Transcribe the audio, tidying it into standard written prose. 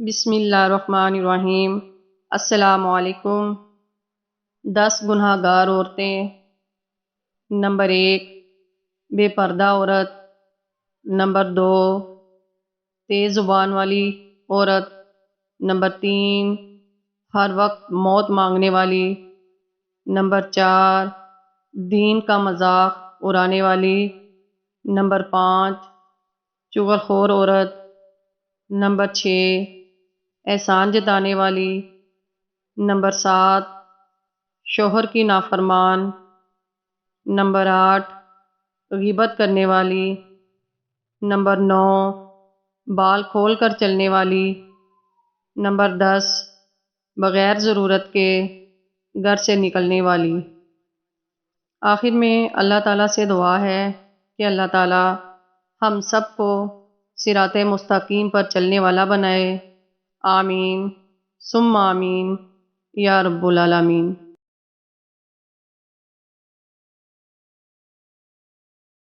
بسم اللہ الرحمن الرحیم۔ السلام علیکم۔ 10 گناہ گار عورتیں۔ نمبر 1، بے پردہ عورت۔ نمبر 2، تیز زبان والی عورت۔ نمبر 3، ہر وقت موت مانگنے والی۔ نمبر 4، دین کا مذاق اڑانے والی۔ نمبر 5، چغل خور عورت۔ نمبر 6، احسان جتانے والی۔ نمبر 7، شوہر کی نافرمان۔ نمبر 8، غیبت کرنے والی۔ نمبر 9، بال کھول کر چلنے والی۔ نمبر 10، بغیر ضرورت کے گھر سے نکلنے والی۔ آخر میں اللہ تعالیٰ سے دعا ہے کہ اللہ تعالیٰ ہم سب کو صراط مستقیم پر چلنے والا بنائے۔ آمین ثم آمین یا رب العالمین۔